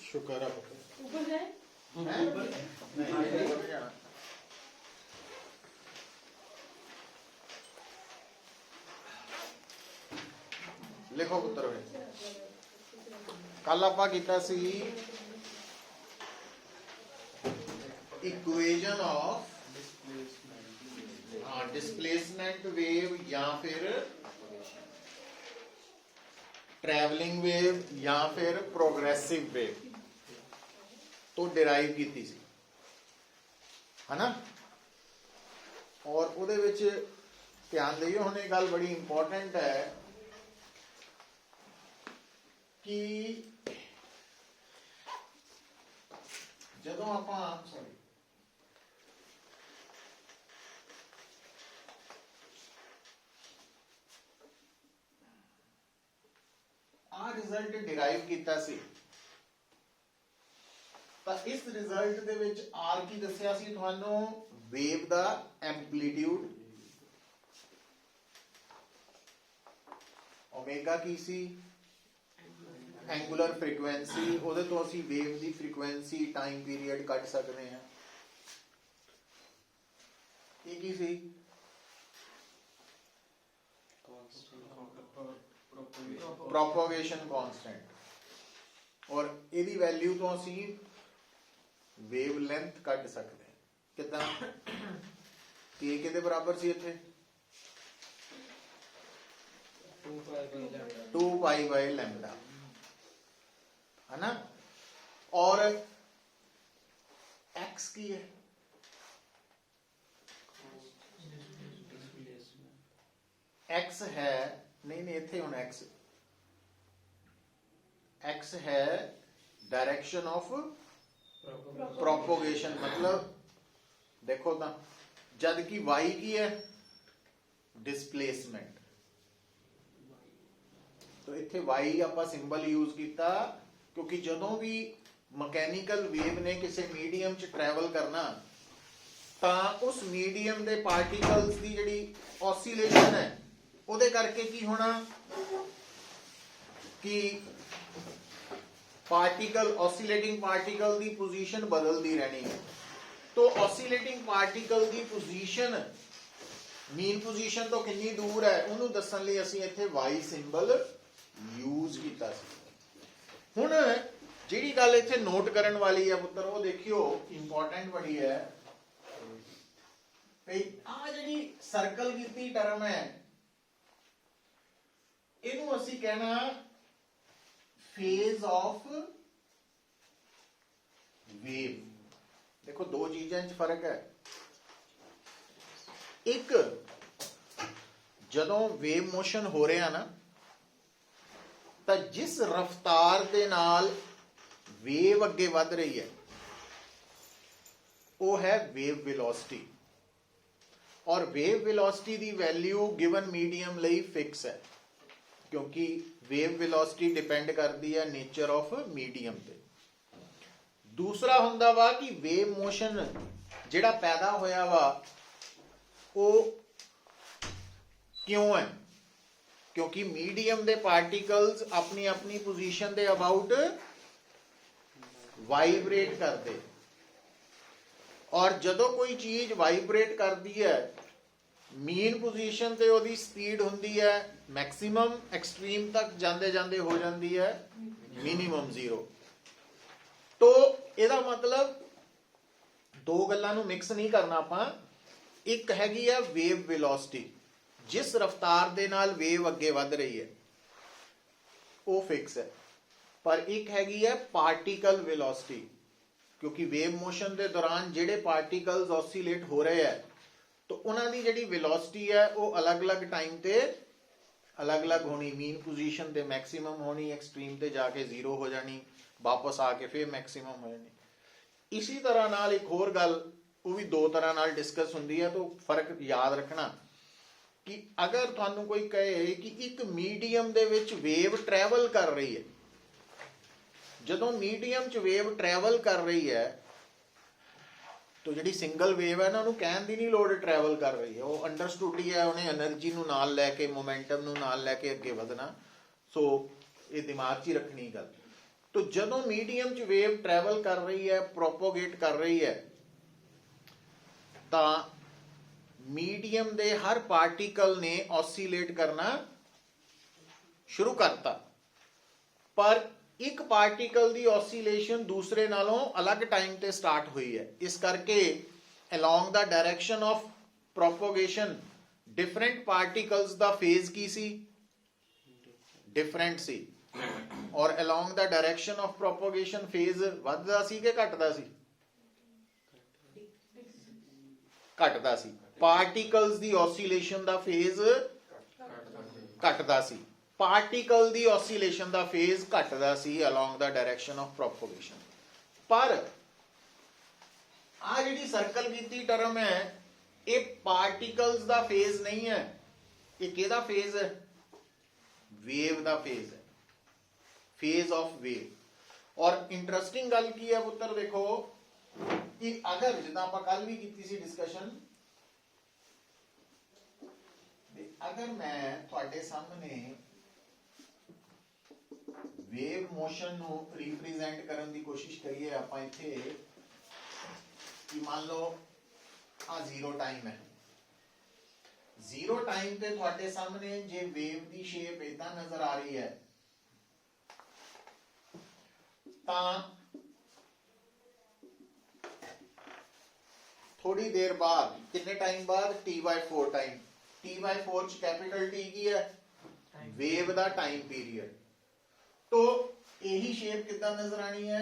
शुक्र है पुत्र। ऊपर जाए लिखो पुत्र। कल आपां कीता सी इक्वेशन ऑफ डिस्प्लेसमेंट वेव या फिर ट्रैवलिंग वेव या फिर प्रोग्रेसिव वेव तो डिराइव की थी, है ना। और उहदे विच ध्यान दिओ, हुण इह गल बड़ी इंपॉर्टेंट है कि जदों आपां सॉरी आ रिजल्ट डिराइव कीता सी ਤਾਂ इस रिजल्ट ਦੇ ਵਿੱਚ आर की ਦੱਸਿਆ ਸੀ ਤੁਹਾਨੂੰ वेव ਦਾ एम्पलीट्यूड ओमेगा की सी एंगुलर फ्रीक्वेंसी ਉਹਦੇ ਤੋਂ ਅਸੀਂ वेव ਦੀ फ्रीक्वेंसी टाइम पीरियड ਕੱਢ ਸਕਦੇ ਹਾਂ। ਇਹ ਕੀ ਸੀ प्रोपोगेशन कांस्टेंट और ਇਹਦੀ ਵੈਲਿਊ ਤੋਂ ਅਸੀਂ वेव लेंथ ਕੱਢ ਸਕਦੇ ਹਾਂ। ਕਿਦਾਂ k ਕਿਹਦੇ ਬਰਾਬਰ ਸੀ ਇੱਥੇ 2 पाई by लैम्बडा, है ना। और x की है x है नहीं इत्थे हुण x है डायरेक्शन ऑफ प्रोपोगेशन, मतलब देखो ना जद कि y की है डिस्प्लेसमेंट, तो इत्थे y आपां सिंबल यूज किया क्योंकि जदों भी मकैनिकल वेव ने किसी मीडियम च ट्रैवल करना तां उस मीडियम दे पार्टिकल्स की जिहड़ी ऑसीलेशन है उहदे करके की होना कि पार्टिकल ऑसीलेटिंग पार्टिकल की पोजीशन बदलती रहनी है। तो ऑसीलेटिंग पार्टिकल की पोजीशन मीन पोजीशन तो कितनी दूर है उन्होंने दसन लई असीं इत्थे वाई सिंबल यूज किया। हुण जिहड़ी गल इत्थे नोट करन वाली है पुत्र वो देखियो इंपॉर्टेंट बड़ी है भई आ जिहड़ी सर्कल कीती टर्म है इहनूं असीं कहना फेज ऑफ वेव। देखो दो चीज़ों च फर्क है, एक जदों वेव मोशन हो रहा ना तो जिस रफ्तार दे नाल वेव अगे वध रही है वो है वेव वेलोसिटी, और वेव वेलोसिटी दी वैल्यू गिवन मीडियम लई फिक्स है क्योंकि वेव वेलोसिटी डिपेंड करती है नेचर ऑफ मीडियम पे। दूसरा हुंदा वा कि वेव मोशन जिहड़ा पैदा होया वा वो क्यों है, क्योंकि मीडियम दे पार्टिकल्स अपनी अपनी पोजीशन दे अबाउट वाइब्रेट करते, और जदों कोई चीज वाइब्रेट करती है मीन पोजीशन ते ओदी स्पीड हुंदी है मैक्सिमम, एक्सट्रीम तक जांदे जांदे हो जाती है मिनिमम जीरो। तो ਇਹਦਾ मतलब दो गल्लां नूं मिक्स नहीं करना आपां। एक हैगी है वेव वेलोसिटी, जिस रफ्तार दे नाल वेव अगे वध रही है वो फिक्स है, पर एक हैगी है पार्टिकल वेलोसिटी, क्योंकि वेव मोशन के दौरान जिहड़े पार्टिकल्स ऑसीलेट हो रहे हैं तो उन्हां दी जिहड़ी वेलोसिटी है वो अलग अलग टाइम ते अलग अलग होनी, मीन पोजीशन ते मैक्सिमम होनी, एक्सट्रीम ते जाके जीरो हो जानी, वापस आके फिर मैक्सिमम हो जानी। इसी तरह नाल एक होर गल वो भी दो तरह नाल डिस्कस हुंदी है, तो फर्क याद रखना कि अगर तुहानूं कोई कहे कि एक मीडियम दे विच वेव ट्रैवल कर रही है, जदों मीडियम च वेव ट्रैवल कर रही है तो जिहड़ी सिंगल वेव है ना उन्होंने कहण दी नहीं लोड़ ट्रैवल कर रही है, वो अंडरस्टूड ही है, उन्हें एनर्जी नूं नाल लैके मोमेंटम नूं नाल लैके अगे वधना। सो ये दिमाग 'च ही रखनी गल। तो ਜਦੋਂ ਮੀਡੀਅਮ 'ਚ ਵੇਵ ਟਰੈਵਲ ਕਰ ਰਹੀ ਹੈ, ਪ੍ਰੋਪੋਗੇਟ ਕਰ ਰਹੀ ਹੈ, ਤਾਂ ਮੀਡੀਅਮ ਦੇ ਹਰ ਪਾਰਟੀਕਲ ਨੇ ਔਸੀਲੇਟ ਕਰਨਾ ਸ਼ੁਰੂ ਕਰਤਾ, ਪਰ ਇੱਕ ਪਾਰਟੀਕਲ ਦੀ ਔਸੀਲੇਸ਼ਨ ਦੂਸਰੇ ਨਾਲੋਂ ਅਲੱਗ ਟਾਈਮ ਤੇ ਸਟਾਰਟ ਹੋਈ ਹੈ। ਇਸ ਕਰਕੇ along the direction of propagation different particles ਦਾ ਫੇਜ਼ ਕੀ ਸੀ? ਡਿਫਰੈਂਟ ਸੀ। ਔਰ along the direction of propagation phase ਵੱਧਦਾ ਸੀ ਕਿ ਘਟਦਾ ਸੀ? ਘਟਦਾ ਸੀ। ਪਾਰਟੀਕਲਸ ਦੀ ਔਸੀਲੇਸ਼ਨ ਦਾ ਫੇਜ਼ ਘਟਦਾ ਸੀ। ਪਾਰਟੀਕਲ ਦੀ ਔਸੀਲੇਸ਼ਨ ਦਾ ਫੇਜ਼ ਘਟਦਾ ਸੀ along the direction of propagation. ਪਰ ਆ ਜਿਹੜੀ ਸਰਕਲ ਕੀਤੀ ਟਰਮ ਹੈ, ਇਹ ਪਾਰਟੀਕਲਸ ਦਾ ਫੇਜ਼ ਨਹੀਂ ਹੈ। ਇਹ ਕਿਹਦਾ ਫੇਜ਼ ਹੈ? ਵੇਵ ਦਾ ਫੇਜ਼ ਹੈ, ਫੇਜ਼ ਆਫ ਵੇਵ। ਔਰ ਇੰਟਰਸਟਿੰਗ ਗੱਲ ਕੀ ਹੈ ਪੁੱਤਰ, ਦੇਖੋ ਕਿ ਅਗਰ ਜਿੱਦਾਂ ਆਪਾਂ ਕੱਲ ਵੀ ਕੀਤੀ ਸੀ ਡਿਸਕਸ਼ਨ, ਅਗਰ ਮੈਂ ਤੁਹਾਡੇ ਸਾਹਮਣੇ ਵੇਵ ਮੋਸ਼ਨ ਨੂੰ ਰਿਪਰੈਜ਼ੈਂਟ ਕਰਨ ਦੀ ਕੋਸ਼ਿਸ਼ ਕਰੀਏ ਆਪਾਂ ਇੱਥੇ, ਕਿ ਮੰਨ ਲਓ ਆ ਜ਼ੀਰੋ ਟਾਈਮ ਹੈ, ਜ਼ੀਰੋ ਟਾਈਮ ਤੇ ਤੁਹਾਡੇ ਸਾਹਮਣੇ ਜੇ ਵੇਵ ਦੀ ਸ਼ੇਪ ਇਦਾਂ ਨਜ਼ਰ ਆ ਰਹੀ ਹੈ, ਤਾਂ ਥੋੜੀ ਦੇਰ ਬਾਅਦ, ਕਿੰਨੇ ਟਾਈਮ ਬਾਅਦ? t/4 time. t/4 ਚ ਕੈਪੀਟਲ ਟੀ ਕੀ ਹੈ? ਵੇਵ ਦਾ ਟਾਈਮ ਪੀਰੀਅਡ। तो यही शेप कितना नजर आनी है?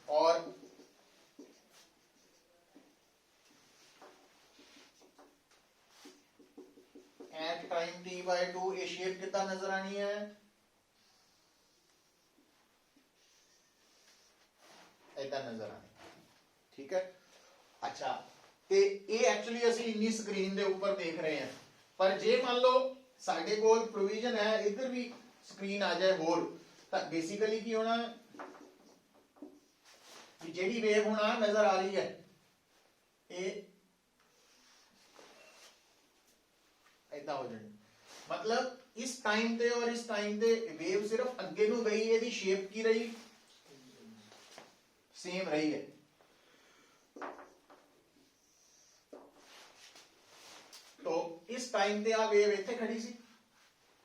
और एट टाइम t/2 ये शेप कितना नजर आनी है? ऐसा नजर आनी। ठीक है, अच्छा, ते ये एक्चुअली ਅਸੀਂ ਇੰਨੀ ਸਕਰੀਨ ਦੇ ਉੱਪਰ ਦੇਖ ਰਹੇ ਹਾਂ, पर जे मान लो साडे कोल प्रोविजन है इधर भी स्क्रीन आ जाए होर, तो बेसिकली की होना कि जेडी वेव होना नजर आ रही है, ये ऐसा हो जाए। मतलब इस टाइम ते और इस टाइम ते वेव सिर्फ अगे नू गई, ਇਹਦੀ शेप की रही? सेम रही है। तो इस टाइम ते आ वेव इत्थे खड़ी सी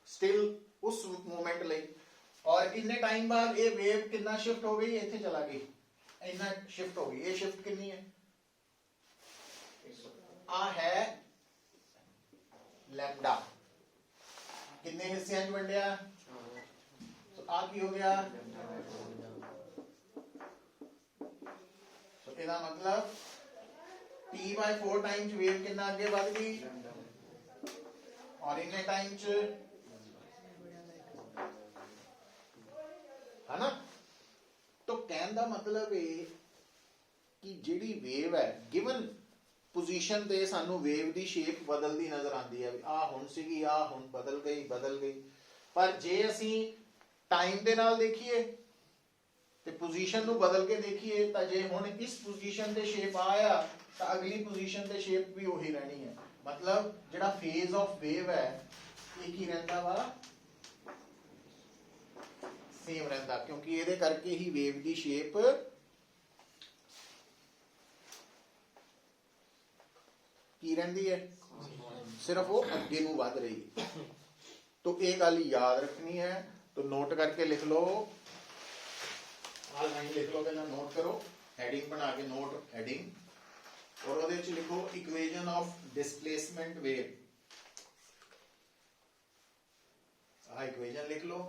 स्टिल उस मोमेंट ਲਈ, और इन्ने टाइम बाद ये वेव कितना शिफ्ट हो गई? इत्थे चला गई, इन्ना शिफ्ट हो गई। ये शिफ्ट कितनी है? आ है लैम्डा। कितने हिस्सियां च वंडिया? तो आ की हो गया? तो इसदा मतलब t/4 टाइम च वेव कितना आगे बढ़ गई, और इन्ने टाइम च, है ना? तो कहने का मतलब है कि जिहड़ी वेव है गिवन पोजीशन ते सानू वेव दी शेप बदलती नजर आती है, आ हुण सीगी, आ हुण बदल गई। पर जे असी टाइम दे नाल देखिए ते पोजीशन नू बदल के देखिए, तो जे हुण इस पोजीशन ते शेप आया तो अगली पोजीशन ते शेप भी वही रहनी है। मतलब जिहड़ा फेज ऑफ वेव है ये की रहिंदा वा? सेम रहिंदा, क्योंकि इहदे करके ही वेव दी शेप की रहिंदी है, सिर्फ वो अगे नू वध रही है। तो ये गल याद रखनी है, तो नोट करके लिख लो, आ लाइन लिख लो, पहला नोट करो, हेडिंग बना के नोट हेडिंग, और ਉਹਦੇ ਵਿੱਚ ਲਿਖੋ इक्वेशन ऑफ डिस्प्लेसमेंट वेव। आ इक्वेशन लिख लो,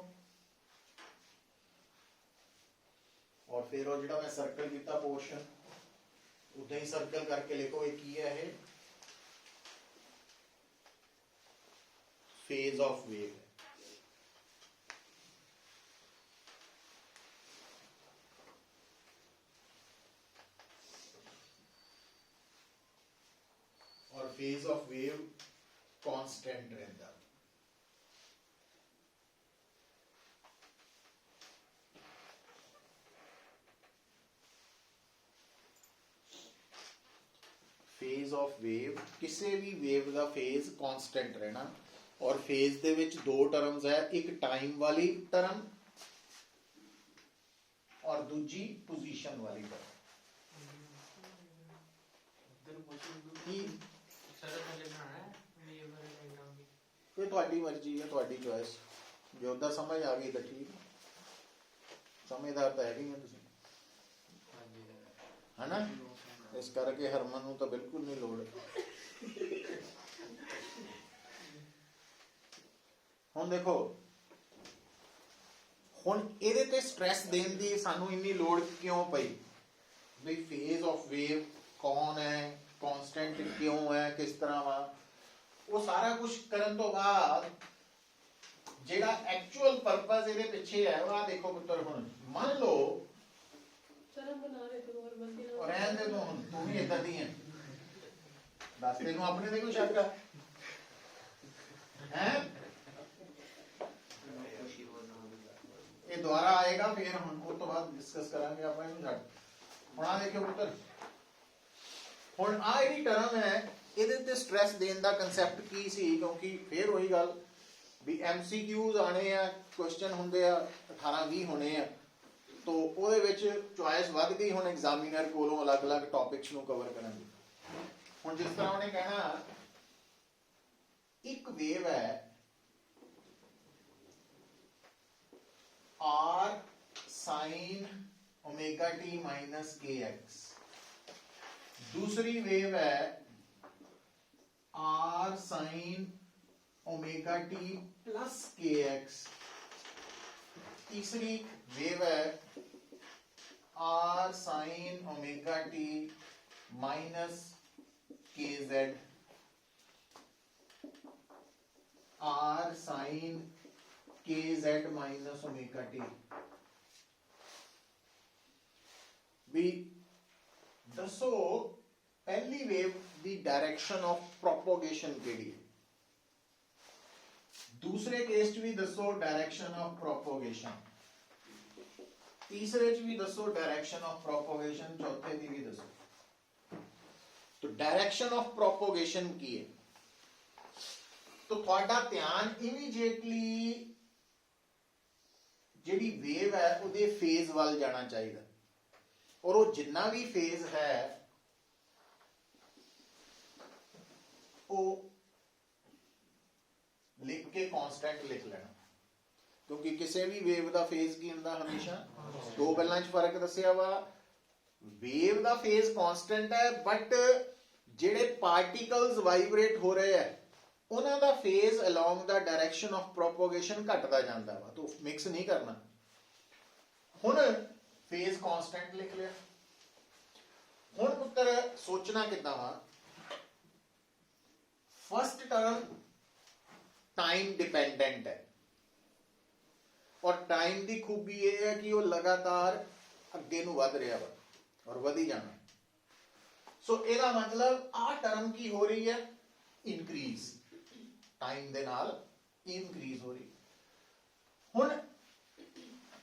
और फिर वो ਜਿਹੜਾ मैं सर्कल किया पोर्शन उदा ही सर्कल करके लिखो, ये की है? ये फेज ऑफ वेव। और फेज ऑफ वेव कांस्टेंट रहता। फेज ऑफ वेव, किसी भी वेव का फेज कांस्टेंट रहना, और फेज ਦੇ ਵਿੱਚ ਦੋ ਟਰਮਸ ਹੈ, ਇੱਕ ਟਾਈਮ ਵਾਲੀ ਟਰਮ और दूजी पोजीशन वाली टर्म। कोई ਤੁਹਾਡੀ ਮਰਜ਼ੀ ਹੈ, ਤੁਹਾਡੀ ਚੋਇਸ, ਜੇ ਉਹਦਾ ਸਮਝ ਆ ਗਈ ਤਾਂ ਠੀਕ, ਸਮਝਦਾਰ ਤਾਂ ਹੈਗੇ ਆ ਤੁਸੀਂ, ਹੈ ਨਾ। ਇਸ ਕਰਕੇ ਹਰਮਨ ਨੂੰ ਤਾਂ ਬਿਲਕੁਲ ਨਹੀਂ ਲੋੜ। ਹੁਣ ਦੇਖੋ, ਹੁਣ ਇਹਦੇ ਤੇ ਸਟ੍ਰੈਸ ਦੇਣ ਦੀ ਸਾਨੂੰ ਇੰਨੀ ਲੋੜ ਕਿਉਂ ਪਈ ਵੀ ਫੇਜ਼ ਆਫ ਵੇਵ ਕੌਣ ਹੈ, ਕਨਸਟੈਂਟ ਕਿਉਂ ਹੈ, ਕਿਸ ਤਰ੍ਹਾਂ ਵਾ। ਉਹ ਸਾਰਾ ਕੁਝ ਕਰਨ ਤੋਂ ਬਾਅਦ ਜਿਹੜਾ ਐਕਚੁਅਲ ਪਰਪਸ ਇਹਦੇ ਪਿੱਛੇ ਹੈ ਉਹ ਆ ਦੇਖੋ ਪੁੱਤਰ। ਹੁਣ ਮੰਨ ਲਓ ਰਹਿਣ ਦੇ ਤੂੰ, ਤੂੰ ਵੀ ਏਦਾਂ ਦੀ ਹੈ, ਦੱਸ ਤੈਨੂੰ ਆਪਣੇ ਤੇ ਕੋਈ ਸ਼ੱਕ ਹੈ? ਇਹ ਦੁਬਾਰਾ ਆਏਗਾ ਫਿਰ, ਹੁਣ ਉਸ ਤੋਂ ਬਾਅਦ ਡਿਸਕਸ ਕਰਾਂਗੇ ਆਪਾਂ ਇਹਨੂੰ ਛੱਡ। ਹੁਣ ਆ ਦੇਖਿਓ ਪੁੱਤਰ, ਹੁਣ ਆ ਜਿਹੜੀ ਟਰਮ ਹੈ ਇਹਦੇ ਤੇ ਸਟ੍ਰੈਸ ਦੇਣ ਦਾ ਕਨਸੈਪਟ ਕੀ ਸੀ? ਕਿਉਂਕਿ ਫਿਰ ਉਹੀ ਗੱਲ ਵੀ MCQs ਆਣੇ ਆ, ਕੁਐਸਚਨ ਹੁੰਦੇ ਆ 18-20 ਹੋਣੇ ਆ, तो ਉਹਦੇ ਵਿੱਚ ਚੁਆਇਸ ਵੱਧ ਗਈ ਹੁਣ ਐਗਜ਼ਾਮੀਨਰ ਕੋਲੋਂ ਅਲੱਗ-ਅਲੱਗ ਟੌਪਿਕਸ ਨੂੰ ਕਵਰ ਕਰਨ ਦੀ। ਹੁਣ ਜਿਸ ਤਰ੍ਹਾਂ ਉਹਨੇ ਕਹਿਣਾ ਇੱਕ ਵੇਵ ਹੈ r sin omega t minus kx, दूसरी वेव है r sin omega t plus kx, तीसरी वेव है r sin omega t minus kz, r sin kz minus omega t। भी दसो पहली wave the direction of propagation केड़ी है, दूसरे केस च भी दसो डायरेक्शन ऑफ प्रोपोगेशन, तीसरे च भी दसो डायरेक्शन ऑफ प्रोपोगेशन, चौथे दी भी दसो। तो डायरेक्शन ऑफ प्रोपोगेशन की है? तो थोड़ा ध्यान इमीडिएटली जिहड़ी वेव है उहदे फेज वाल जाना चाहिए, और वो जिन्ना भी फेज है वो लिख के कांस्टेंट लिख लेना, क्योंकि किसी भी वेव का फेज की हुंदा हमेशा दो गल्लां च फर्क दस्सिया वा। वेव का फेज कांस्टेंट है, बट जिहड़े पार्टिकल्स वाइब्रेट हो रहे हैं उन्हां दा phase along the direction of propagation घटदा जांदा वा, तो मिक्स नहीं करना। हुण फेज कांस्टेंट लिख लिया। हुण पुत्र सोचना किदां वा, फर्स्ट टर्म टाइम डिपेंडेंट है, और टाइम की खूबी यह है कि वो लगातार अगे नूं वध रहा वा और वधी जाना। सो इसका मतलब आ टर्म की हो रही है इनक्रीज, टाइम दे नाल इनक्रीज हो रही। हुण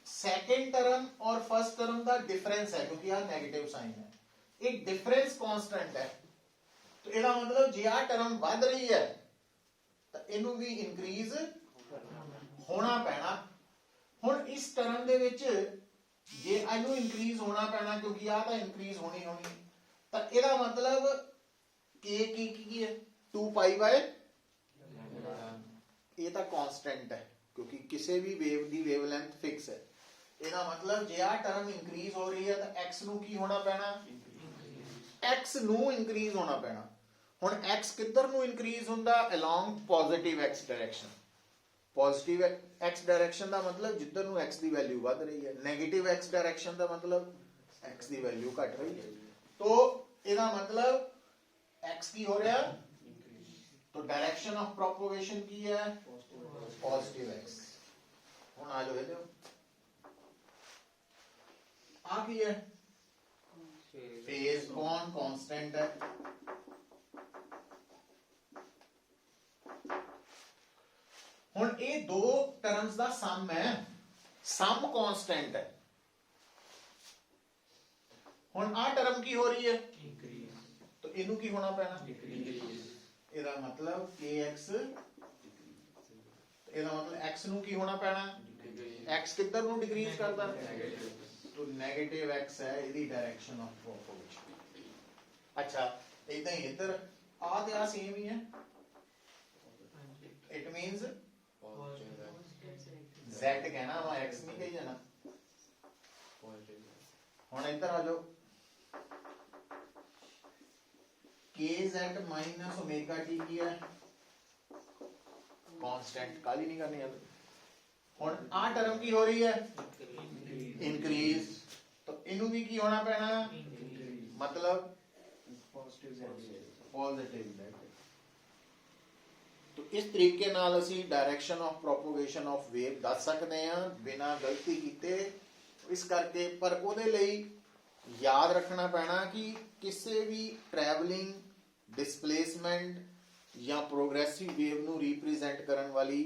सेकेंड टर्म और फर्स्ट टर्म का डिफरेंस है, क्योंकि यह नेगेटिव साइन है, एक डिफरेंस कांस्टेंट है, तो इसका मतलब जे आ टर्म वध रही है तो इनू भी इनक्रीज होना पैना। हुण इस टर्म दे विच जे इनू इनक्रीज होना पैना, क्योंकि आ तो इनक्रीज होनी होनी, तो इसका मतलब के की है 2 पाई बाय, ये तो कांस्टेंट है क्योंकि किसी भी वेव की वेवलेंथ फिक्स है। इसका मतलब जे आ टर्म इंक्रीज हो रही है तो एक्स नू की होना पैना, एक्स नू इंक्रीज होना पैना। हुण एक्स किधर नू इंक्रीज हुंदा, along positive x direction. Positive x direction का मतलब जिधर नू एक्स की वैल्यू वध रही है, नेगेटिव एक्स डायरेक्शन का मतलब एक्स की वैल्यू घट रही है। तो इसका मतलब एक्स की हो रहा, तो डायरेक्शन ऑफ प्रोपोगेशन की है पॉजिटिव एक्स। हुण आ जाओ इधर, आ की है फेज कौन कांस्टेंट है, हुण ये दो टर्म्स का सम है, सम कांस्टेंट है। हुण आ टर्म की हो रही है तो इनू की होना पैना, इसका मतलब kx ਇਹਦਾ ਮਤਲਬ x ਨੂੰ ਕੀ ਹੋਣਾ ਪੈਣਾ, x ਕਿੱਧਰ ਨੂੰ ਡਿਕਰੀਜ਼ ਕਰਦਾ, तो नेगेटिव x है ਇਹਦੀ डायरेक्शन ऑफ प्रोपगेशन। अच्छा इदां ही इधर आ ते आ सेम ही है, इट मींस z कहना वा x नहीं कही जाना। हुण इधर आ जाओ, kz माइनस ओमेगा t की है कांस्टेंट, काली नहीं करनी है। हुण आ टर्म की हो रही है इंक्रीज, तो इनू भी की होना पैना, मतलब पॉजिटिव। तो इस तरीके नाल असी direction of propagation of wave दस सकते हैं बिना गलती कीते। इस करके पर उहदे लई याद रखना पैना कि किसी भी ट्रैवलिंग डिस्प्लेसमेंट या प्रोग्रेसिव वेव नू रिप्रेजेंट करन वाली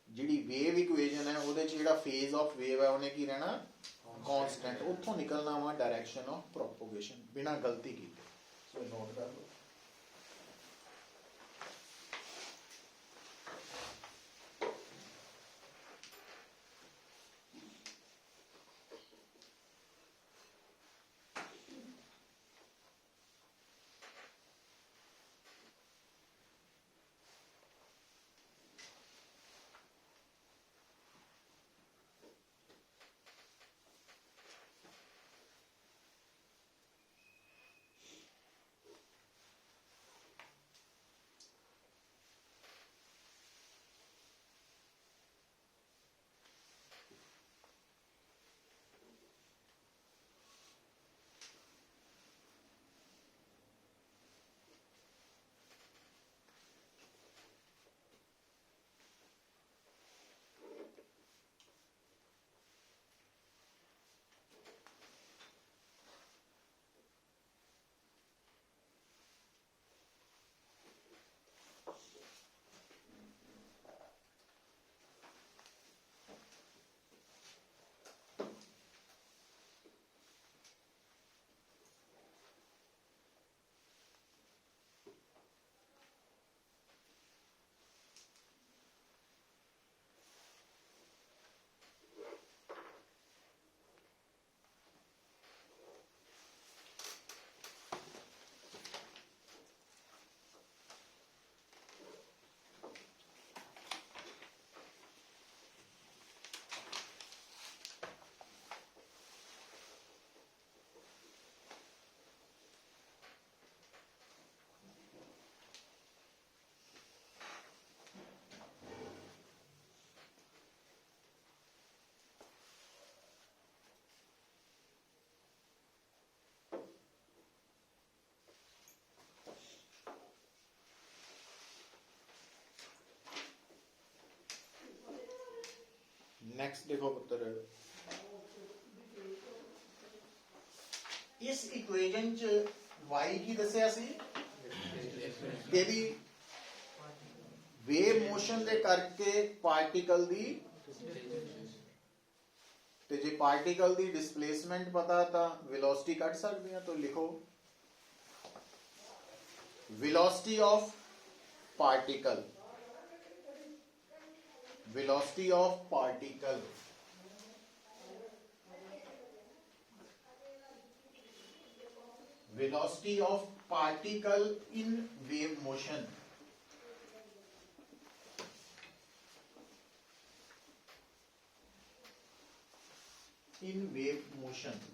जिहड़ी वेव इक्वेशन है उहदे च जिहड़ा फेज ऑफ वेव है उन्हें की रहना कांस्टेंट, उत्थों निकलना वा डायरेक्शन ऑफ प्रोपोगेशन बिना गलती कीते। सो नोट कर लो। नेक्स्ट देखो पुत्र, इस इक्वेशन च y की दसिया सी तेरी वेव मोशन दे करके पार्टिकल दी, ते जे पार्टिकल दी डिस्प्लेसमेंट पता तो वेलोसिटी कट सकते हैं। तो लिखो velocity of particle, velocity of particle velocity of particle in wave motion, in wave motion।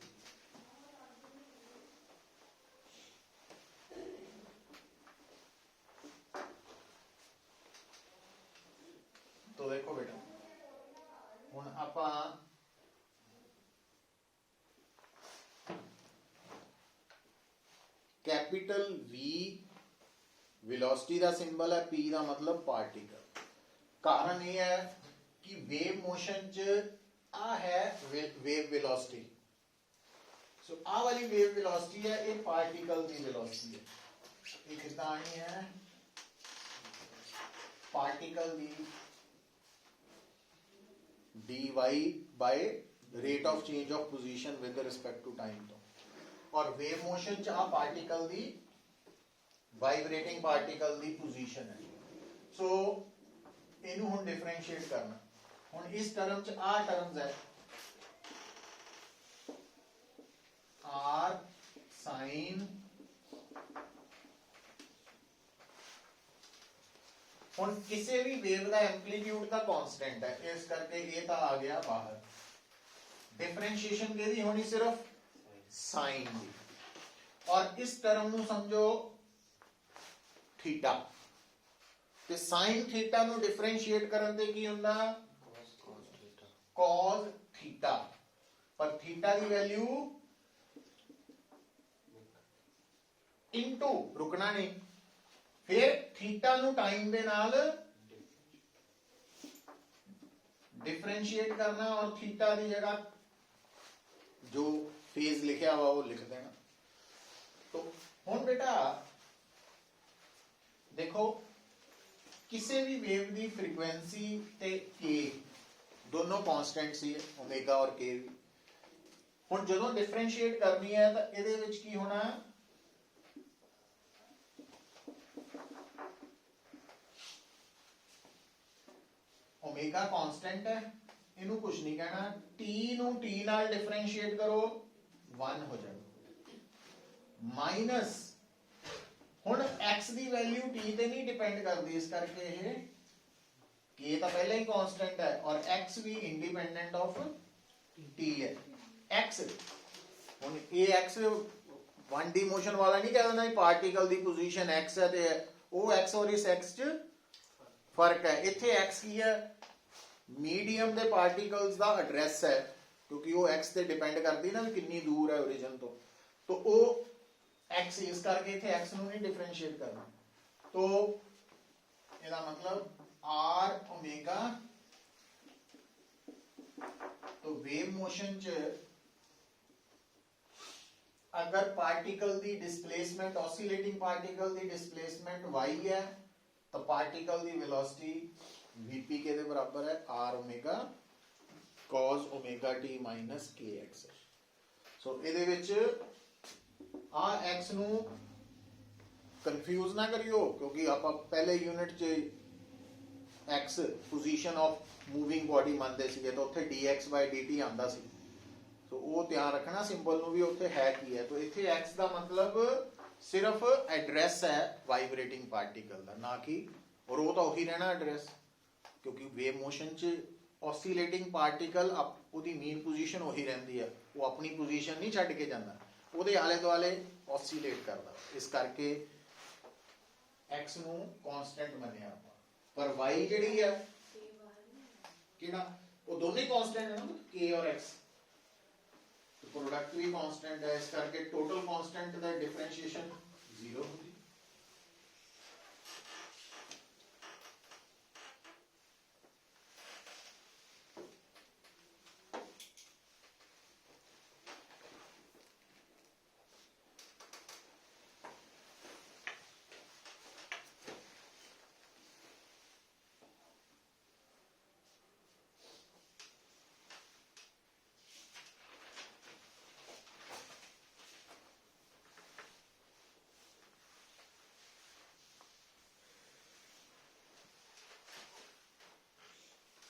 तो देखो बेटा हुण आपां कैपिटल V वेलोसिटी का सिंबल है, P का मतलब पार्टिकल। कारण यह है कि वेव मोशन च आ है वेव वेलोसिटी, सो आ वाली वेव वेलोसिटी है, ये पार्टिकल की वेलोसिटी है। ये कितना आनी है, पार्टिकल की dy by rate of change of position with respect to time। तो और वेव मोशन च आ पार्टिकल दी वाइब्रेटिंग पार्टिकल दी पोजीशन है। सो ਇਹਨੂੰ ਹੁਣ ਡਿਫਰੈਂਸ਼ੀਏਟ ਕਰਨਾ। ਹੁਣ ਇਸ ਟਰਮ ਚ ਆ ਟਰਮਸ ਹੈ r sin, ਹੁਣ ਕਿਸੇ ਵੀ ਵੇਵ ਦਾ ਐਂਪਲੀਟਿਊਡ ਤਾਂ ਕਾਂਸਟੈਂਟ ਹੈ, ਇਸ ਕਰਕੇ ਇਹ ਤਾਂ ਆ ਗਿਆ ਬਾਹਰ। डिफरेंशिएशन केदी होनी सिर्फ साइन की, और इस टर्म ਨੂੰ समझो थीटा, ਤੇ sin थीटा ਨੂੰ डिफरेंशिएट ਕਰਨ ਤੇ ਕੀ ਹੁੰਦਾ cos थीटा, पर थीटा ਦੀ वैल्यू इनटू रुकना नहीं, फिर थीटा ਨੂੰ टाइम ਦੇ ਨਾਲ डिफरेंशिएट करना और थीटा की जगह जो फेज लिखा हुआ वो लिख देना। तो हुण बेटा देखो किसी भी वेव की फ्रीक्वेंसी ते के दोनों कांस्टेंट सी ओमेगा और के भी। हुण जदों डिफरेंशिएट करनी है तो इहदे विच की होना ओमेगा कांस्टेंट है, इनू कुछ नहीं कहना, टी नू टी नाल डिफरेंशिएट करो 1 हो जाएगा, माइनस हुण x दी वैल्यू t ते नहीं डिपेंड करती, इस करके ये k तो पहले ही कांस्टेंट है और x भी इंडिपेंडेंट ऑफ t है। x हुण ये x 1D मोशन वाला नहीं कह देना पार्टिकल दी पोजीशन x है ते वो x और इस x च फर्क है। इत्थे x की है मीडियम दे पार्टिकल्स दा एड्रेस है, क्योंकि वो x ते डिपेंड करती ना भी कितनी दूर है ओरिजिन तो वो x इस करके इत्थे x नूं नहीं डिफरेंशिएट करना। तो इसदा मतलब r ओमेगा, तो वेव मोशन च अगर पार्टिकल दी डिस्प्लेसमेंट ऑसिलेटिंग पार्टिकल दी डिस्प्लेसमेंट y है तो पार्टिकल दी वेलोसिटी vp के दे बराबर है r omega cos omega t minus kx। सो इहदे विच आ x नू कंफ्यूज ना करियो, क्योंकि आप पहले यूनिट च x position of moving body मानते सी तो उत्थे dx/dt आंदा सी, तो वो ध्यान रखना सिंबल नू भी उत्थे है की है। तो इत्थे x दा मतलब सिर्फ एड्रेस है वाइब्रेटिंग पार्टिकल दा, ना कि और वो तो वही रहना एड्रेस, क्योंकि वेव मोशन च ऑसिलेटिंग पार्टिकल उसकी मीन पोजीशन वही रहती है, वो अपनी पोजीशन नहीं छड्ड के जाता, ਉਹਦੇ आले दुआले ऑसिलेट करता, इस करके x ਨੂੰ कांस्टेंट मन्निया ਆਪਾਂ। पर y ਜਿਹੜੀ है ਕਿਹੜਾ वो दोनों ही कांस्टेंट है ना, k और x, तो प्रोडक्ट भी कांस्टेंट है, इस करके टोटल कांस्टेंट का डिफरेंशिएशन 0 होगी।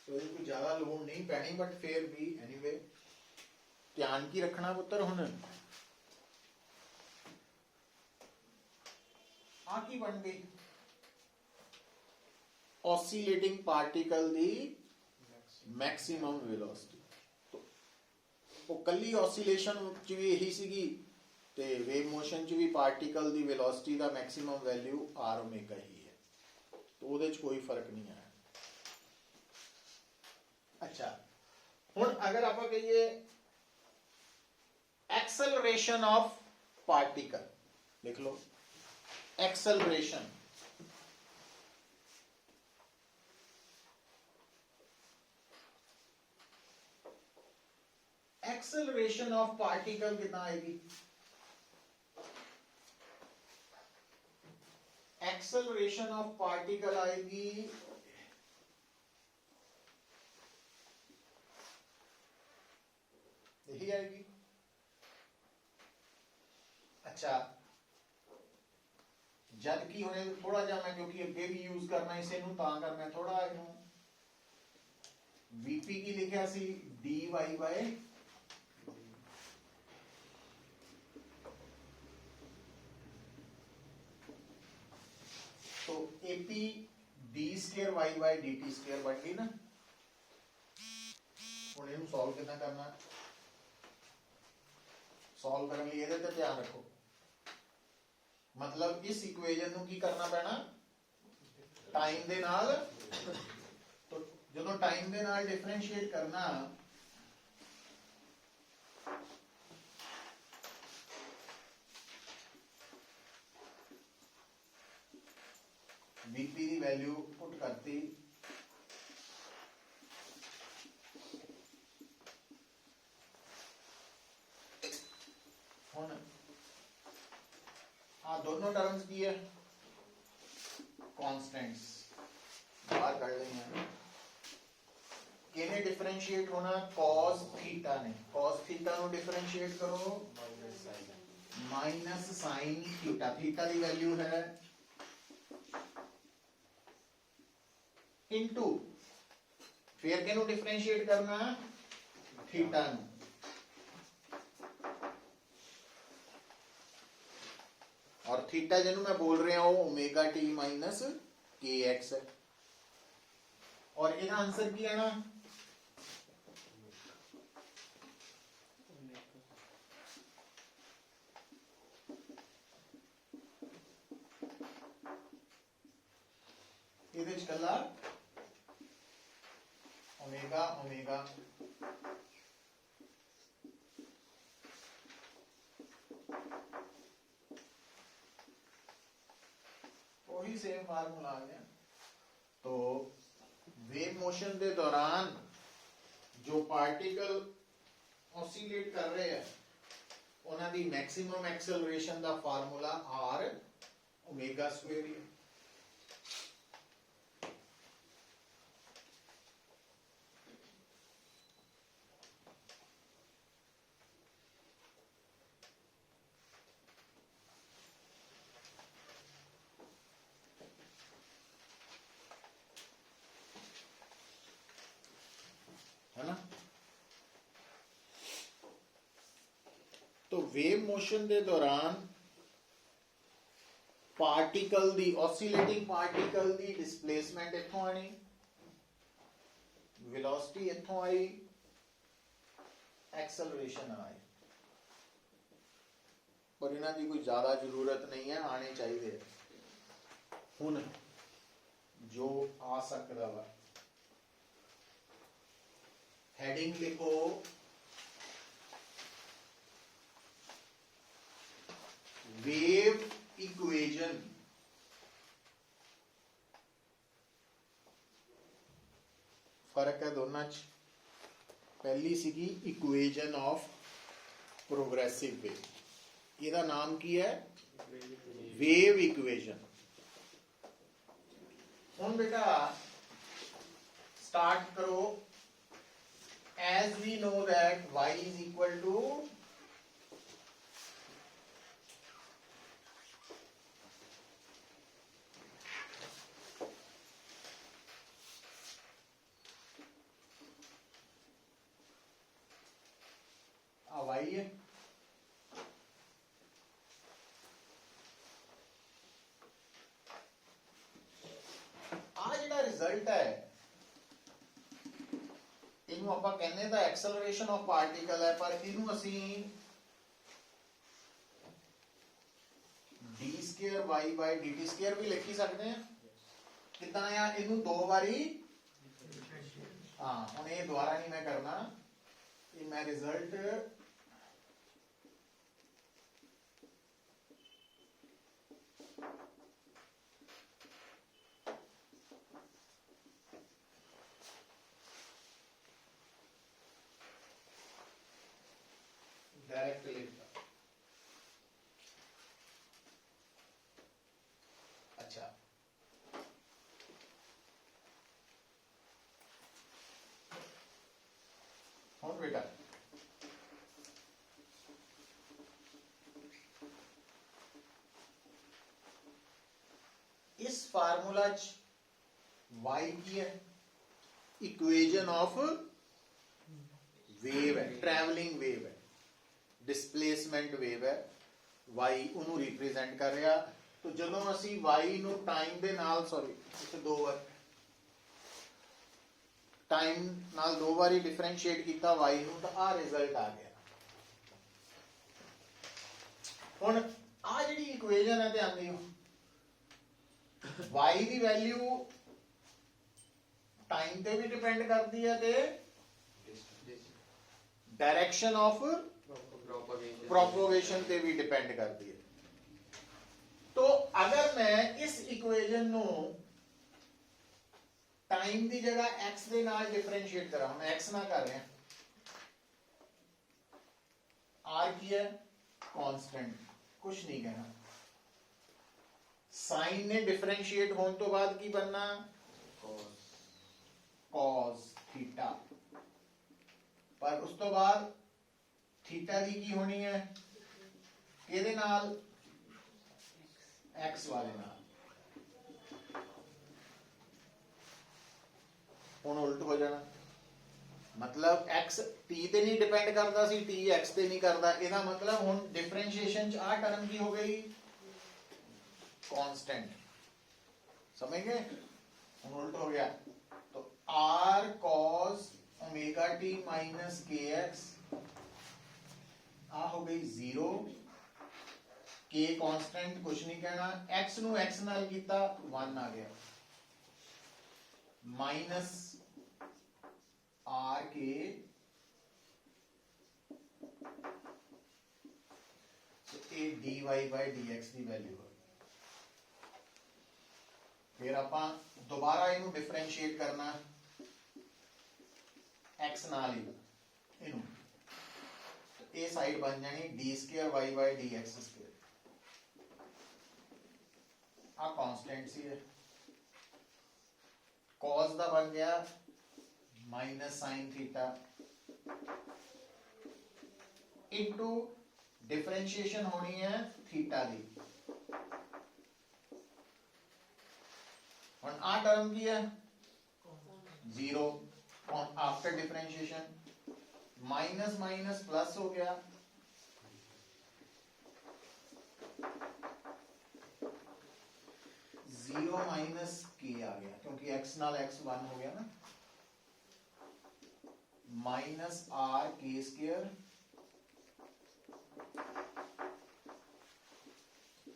कोई ज्यादा लोड नहीं पैनी, बट फिर भी एनीवे ध्यान की रखना पुत्र। हुण आ की बन गई oscillating particle the maximum velocity, तो वो कली ऑसिलेशन च भी यही सीगी ते वेव मोशन च भी पार्टिकल दी वेलोसिटी दा मैक्सिमम वैल्यू r ओमेगा ही है, तो उहदे च कोई फर्क नहीं है। अच्छा हुण अगर आप कहिए एक्सेलरेशन ऑफ पार्टिकल, लिख लो एक्सेलरेशन, एक्सेलरेशन ऑफ पार्टिकल कितना आएगी, एक्सेलरेशन ऑफ पार्टिकल आएगी यही आएगी। अच्छा जब की होने थोड़ा जा मैं, क्योंकि अगे भी यूज करना इसे नू तां करना थोड़ा इनू VP की लिखा सी dy बाय तो AP d square y by dt square बन गई ना। ਹੁਣ ਇਹਨੂੰ ਸੋਲਵ ਕਿੱਦਾਂ ਕਰਨਾ, ਸੋਲਵ ਕਰਨ ਲਈ ਇਹਦੇ ਤੇ ਧਿਆਨ ਰੱਖੋ। ਮਤਲਬ ਇਸ ਇਕੁਏਸ਼ਨ ਨੂੰ ਕੀ ਕਰਨਾ ਪੈਣਾ, ਟਾਈਮ ਦੇ ਨਾਲ, ਜਦੋਂ ਟਾਈਮ ਦੇ ਨਾਲ ਡਿਫਰੈਂਸ਼ੀਏਟ ਕਰਨਾ VP ਦੀ ਵੈਲਿਊ ਪੁੱਟ ਕਰਤੀ, ਹੁਣ ਆ ਦੋਨੋਂ ਟਰम्स ਕੀ ਹੈ, कॉन्स्टेंट्स बाहर कर लेंगे। किने डिफरेंशिएट होना, cos थीटा ने, cos थीटा नु डिफरेंशिएट करो माइनस साइन थीटा, थीटा की वैल्यू है इनटू, फिर किनु डिफरेंशिएट करना, थीटा नु, और थीटा जिन्हों मैं बोल रहा हूं omega t minus k x है। और इनका आंसर की है ना, ये कला ओमेगा ओमेगा वही सेम फार्मूला आ गया। तो वेव मोशन के दौरान जो पार्टिकल ऑसिलेट कर रहे हैं उन्होंने मैक्सिमम एक्सेलरेशन का फार्मूला आर ओमेगा स्क्वायर है। है ना। तो वेव मोशन के दौरान पार्टिकल दी, ऑसिलेटिंग पार्टिकल दी डिस्प्लेसमेंट इत्थों आनी, वेलोसिटी इत्थों आई, एक्सेलरेशन आई, पर इन्हां दी कोई ज्यादा जरूरत नहीं है, आने चाहिए। हुण जो आ सकदा वा, हेडिंग लिखो वेव इक्वेशन, फर्क है दोनों च। पहली सीगी इक्वेशन ऑफ प्रोग्रेसिव वेव, इसका नाम की है वेव इक्वेशन। हुण बेटा स्टार्ट करो। As we know that y is equal to y है, आ जिहड़ा रिजल्ट है इनू आपां कहने दा एक्सेलरेशन ऑफ पार्टिकल है, पर इनू असी d square y by dt square भी लिख ही सकते हैं। कितना है इनू दो बारी, हाँ हुण ये दोबारा नहीं मैं करना, ये मैं रिजल्ट डायरेक्ट लिखता। अच्छा हुण बेटा इस फार्मूला च y की है, इक्वेशन इक्वेशन ऑफ वेव है, ट्रैवलिंग वेव है, डिस्प्लेसमेंट वेव है, y ਉਹਨੂੰ रिप्रेजेंट कर रहा। तो ਜਦੋਂ ਅਸੀਂ y ਨੂੰ ਟਾਈਮ ਦੇ ਨਾਲ ਸੌਰੀ ਇੱਥੇ ਦੋ ਵਾਰ ਟਾਈਮ ਨਾਲ ਦੋ ਵਾਰੀ ਡਿਫਰੈਂਸ਼ੀਏਟ ਕੀਤਾ y ਨੂੰ ਤਾਂ ਆ ਰਿਜ਼ਲਟ ਆ ਗਿਆ। ਹੁਣ ਆ ਜਿਹੜੀ ਇਕੁਏਸ਼ਨ ਹੈ ਧਿਆਨ ਦਿਓ, y ਦੀ ਵੈਲਿਊ ਟਾਈਮ ਤੇ ਵੀ ਡਿਪੈਂਡ ਕਰਦੀ ਹੈ ਤੇ डायरेक्शन ऑफ प्रोपोगेशन पे भी डिपेंड करती है। तो अगर मैं इस इक्वेशन नो टाइम की जगह x के नाल डिफरेंशिएट करा, हम x ना कर रहे हैं, r की है कांस्टेंट, कुछ नहीं कहना। साइन ने डिफरेंशिएट होने तो बाद की बनना cos थीटा, पर उस तो बाद थीटा दी की होनी है किहदे नाल, एक्स वाले नाल। हुण उल्ट हो जाना, मतलब एक्स टी ते नहीं डिपेंड करता सी, टी एक्स ते नहीं करता। इहदा मतलब हुण डिफरेंशिएशन च आ टर्म की हो गई कांस्टेंट, समझ गए? हुण उल्ट हो गया, तो r cos omega t minus k x आ हो गई 0, के कांस्टेंट कुछ नहीं कहना, एक्स नु एक्स नाल कीता 1 आ गया, माइनस आर के ए d y by D x की वैल्यू है। फिर आपां दोबारा इनू डिफरेंशिएट करना एक्स नाल ही इनू, तो ए साइड बन जानी D square Y by D x square, आ कांस्टेंट सी है, कॉस दा बन गया minus sine theta into differentiation होनी है थीटा दी। और आ टर्म की है 0 after differentiation, minus minus plus हो गया, जीरो माइनस के आ गया क्योंकि एक्स नाल एक्स 1 हो गया ना, माइनस आर के स्क्वायर,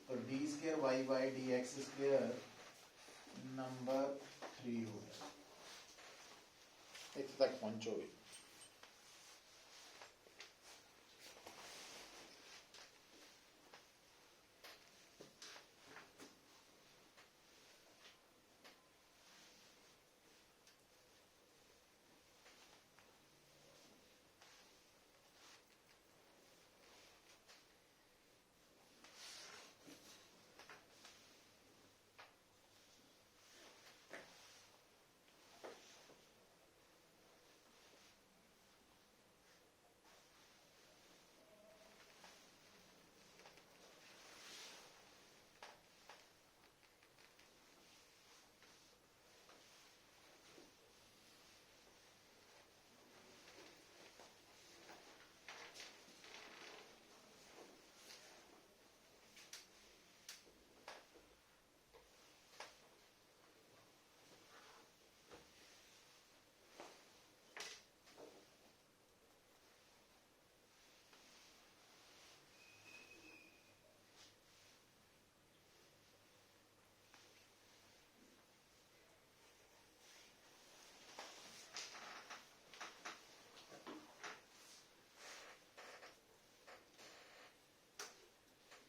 तो d square Y by D x square number 3 हो गया। इतने तक पहुंचोगे।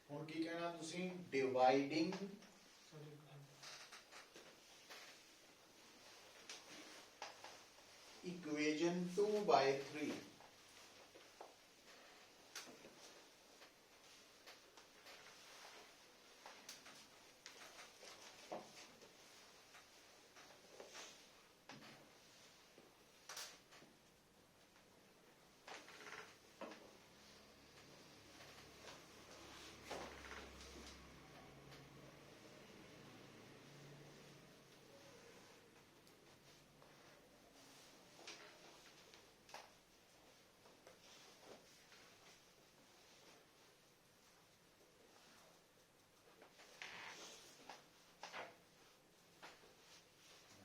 ਹੁਣ ਕੀ ਕਹਿਣਾ ਤੁਸੀਂ, ਡਿਵਾਈਡਿੰਗ इक्वेशन 2/3,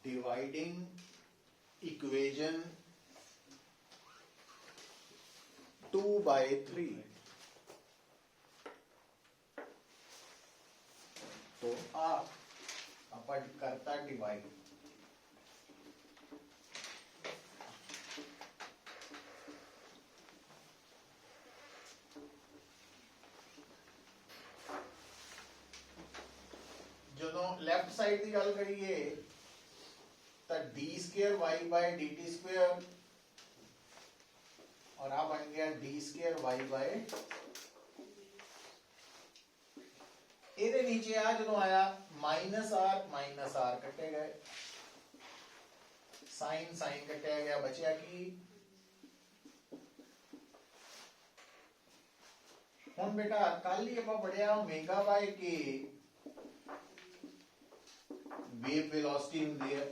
डिवाइडिंग इक्वेशन 2/3, तो अपन करता डिवाइड, ਜਦੋਂ ਲੈਫਟ ਸਾਈਡ ਦੀ ਗੱਲ ਕਰੀਏ ਤਾਂ d² y/dt² और आ बन गया d² y/, ਇਹਦੇ नीचे आ ਜਦੋਂ आया -r ਕੱਟੇ गए, साइन कटिया गया, बचिया की हुण बेटा कल ही ਆਪਾਂ पढ़िया ω/k वेव वेलोसिटी ਹੁੰਦੀ है।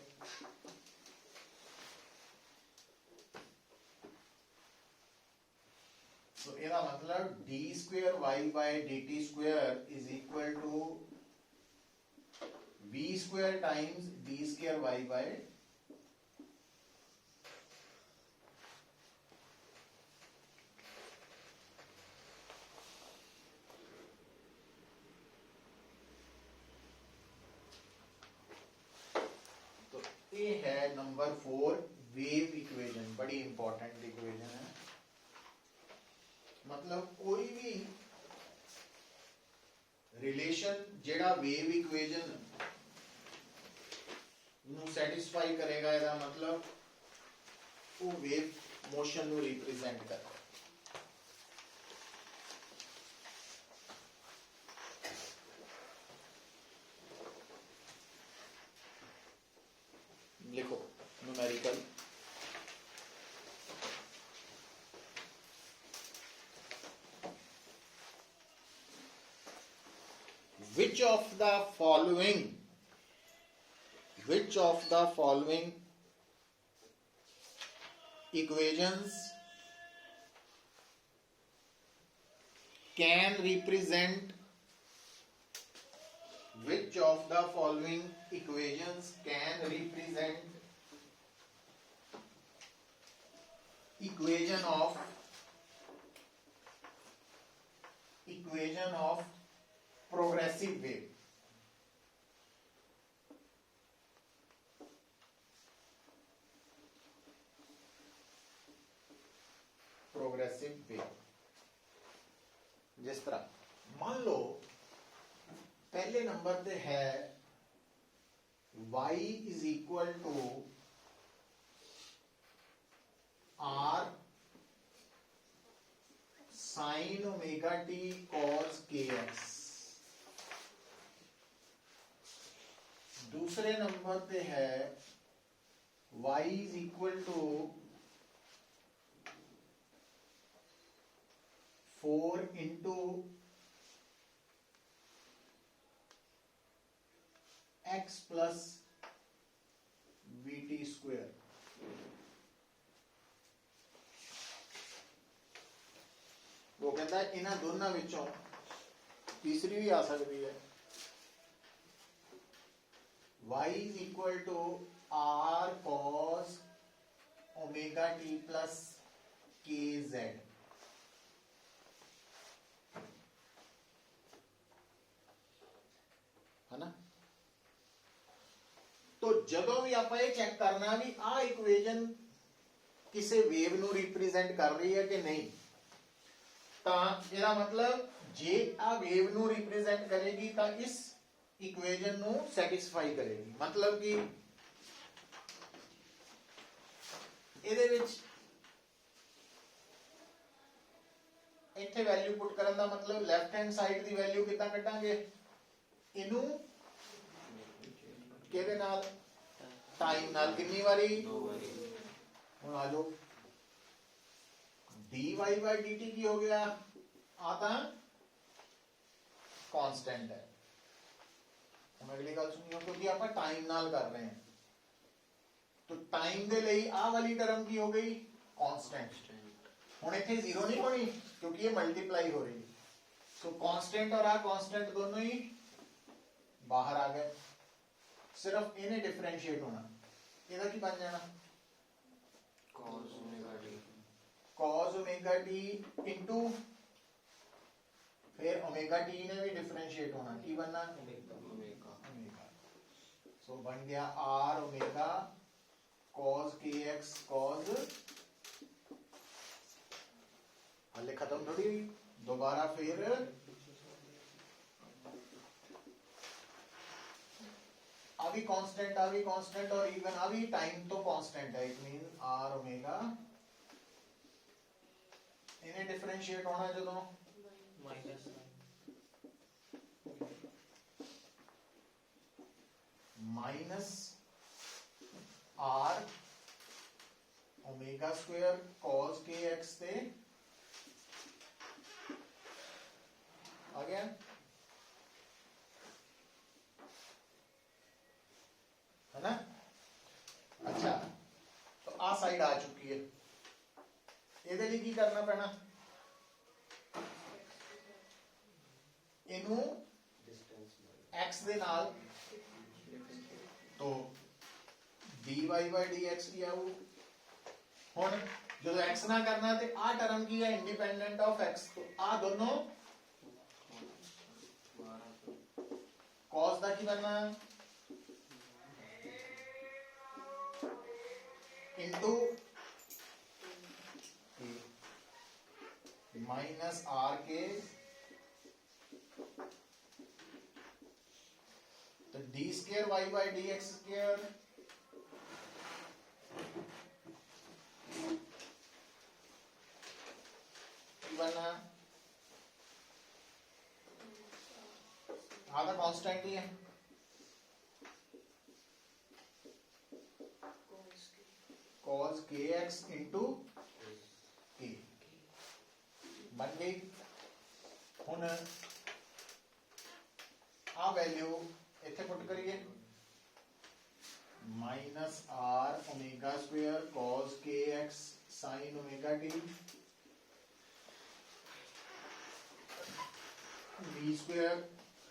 तो ਇਹਦਾ मतलब d² y/dt² is equal to v² times d² y/, तो ये है नंबर 4 वेव इक्वेशन, बड़ी इंपॉर्टेंट इक्वेशन है। मतलब कोई भी रिलेशन जेड़ा वेव इक्वेशन नु सैटिस्फाई करेगा, ਇਹਦਾ मतलब वो वेव मोशन नु रिप्रेजेंट करता है। लिखो numerical, which of the following equations can represent equation of progressive wave? Progressive wave, जिस तरह मान लो पहले नंबर पे है y is equal to r sin omega t cos kx, दूसरे नंबर पे है y is equal to 4 into x plus vt square। वो कहता है इन्हां दोनों विचों तीसरी भी आ सकती है, y is equal to r cos omega t plus kz, है ना। तो जदों भी आप ये चेक करना भी आ इक्वेशन किसी वेव नु रिप्रेजेंट कर रही है कि नहीं, तो इसका मतलब जे आ वेव नु रिप्रेजेंट करेगी तो इस इक्वेशन नु सैटिस्फाई करेगी। मतलब कि ਇਹਦੇ ਵਿੱਚ ਇੱਥੇ ਵੈਲਿਊ ਪੁੱਟ ਕਰਨ ਦਾ मतलब ਲੈਫਟ ਹੈਂਡ ਸਾਈਡ ਦੀ ਵੈਲਿਊ ਕਿੱਦਾਂ ਕੱਢਾਂਗੇ, ਇਹਨੂੰ ਕਿਹਦੇ ਨਾਲ, ਟਾਈਮ ਨਾਲ, ਕਿੰਨੀ ਵਾਰੀ, 2 ਵਾਰੀ। ਹੁਣ ਆ ਜਾਓ dy/dt ਕੀ ਹੋ ਗਿਆ, ਆ ਤਾਂ कांस्टेंट है। हम अगली गल सुनियो, क्योंकि आप टाइम नाल कर रहे हैं, तो टाइम दे लई आ वाली टर्म की हो गई कांस्टेंट। हुण इत्थे 0 नहीं होनी क्योंकि ये मल्टीप्लाई हो रही, सो कांस्टेंट और आ कांस्टेंट दोनों ही बाहर आ गए, सिर्फ इन्हें डिफरेंशिएट होना। ਇਹਦਾ ਕੀ ਬਣ ਜਾਣਾ cos omega t cos omega t into फिर ओमेगा t ने भी डिफरेंशिएट होना की बनना omega ओमेगा सो बन गया r omega cos kx cos हले खत्म थोड़ी हुई दोबारा फिर अभी कांस्टेंट और इवन अभी टाइम तो कांस्टेंट है इट मीन r ओमेगा इन्हें डिफरेंशिएट होना जो minus minus r omega square cos kx थे आ गया है ना अच्छा तो आ साइड आ चुकी है ਇਹਦੇ ਲਈ ਕੀ ਕਰਨਾ ਪੈਣਾ ਇਹਨੂੰ distance x ਦੇ ਨਾਲ तो dy by dx ਕੀ ਆਊ ਹੁਣ ਜਦੋਂ x ਨਾ ਕਰਨਾ ਤੇ ਆ ਟਰਮ ਕੀ ਹੈ ਇੰਡੀਪੈਂਡੈਂਟ ਆਫ x तो ਆ ਦੋਨੋਂ cos ਦਾ ਕੀ ਬਣਨਾ इनटू माइनस आर के तो d square y by d x square बना आधा कांस्टेंट ही है cos kx into k बन गई हुन आ वैल्यू इथे पुट करिए minus r omega square cos kx sin omega t v square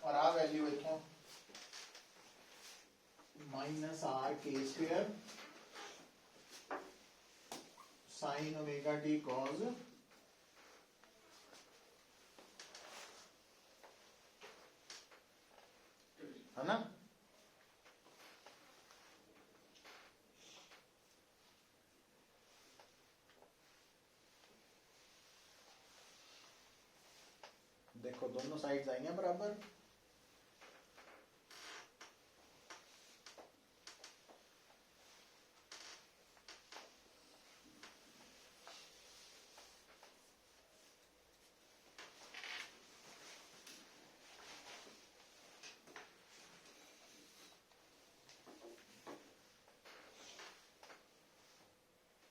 और आ वैल्यू इथों minus r k square sin omega t cos है ना देखो दोनों साइड्स आई हैं बराबर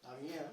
आ गई है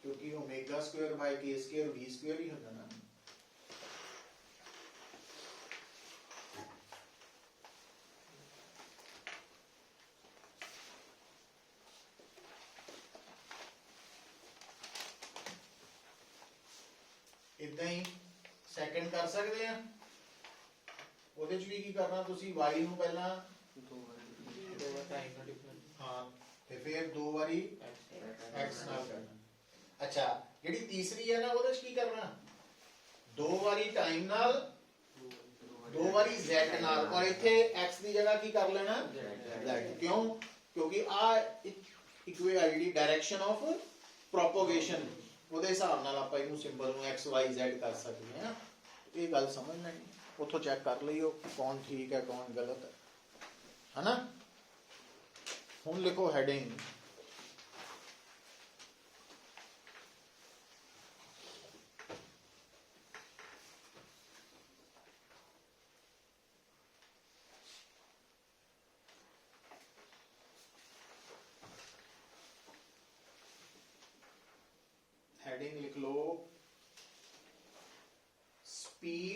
क्योंकि ओमेगा स्क्वायर बाय के स्क्वायर वी स्क्वायर ही होता ना इतना ही सेकंड कर सकते हैं ਉਹਦੇ ਚ ਵੀ ਕੀ ਕਰਨਾ ਤੁਸੀਂ y ਨੂੰ ਪਹਿਲਾਂ दो टाइम का डिफरेंस ਹਾਂ ਤੇ ਫਿਰ ਦੋ ਵਾਰੀ x ਨਾਲ ਕਰਨਾ अच्छा ਜਿਹੜੀ ਤੀਸਰੀ ਹੈ ਨਾ ਉਹਦੇ ਚ ਕੀ ਕਰਨਾ ਦੋ ਵਾਰੀ ਟਾਈਮ ਨਾਲ ਦੋ ਵਾਰੀ z ਨਾਲ ਔਰ ਇੱਥੇ x ਦੀ ਜਗ੍ਹਾ ਕੀ ਕਰ ਲੈਣਾ z ਕਿਉਂ ਕਿਉਂਕਿ ਆ ਇਕੁਇਵੈਲਿਟੀ ਡਾਇਰੈਕਸ਼ਨ ਆਫ ਪ੍ਰੋਪਗੇਸ਼ਨ ਉਹਦੇ ਹਿਸਾਬ ਨਾਲ ਆਪਾਂ ਇਹਨੂੰ ਸਿੰਬਲ ਨੂੰ x y z ਕਰ ਸਕਦੇ ਹਾਂ ਇਹ ਗੱਲ ਸਮਝ ਲੈਣੀ ਉੱਥੋਂ ਚੈੱਕ ਕਰ ਲਈਓ ਕੌਣ ਠੀਕ ਹੈ ਕੌਣ ਗਲਤ ਹੈ ਹਨਾ ਹੁਣ ਲਿਖੋ ਹੈਡਿੰਗ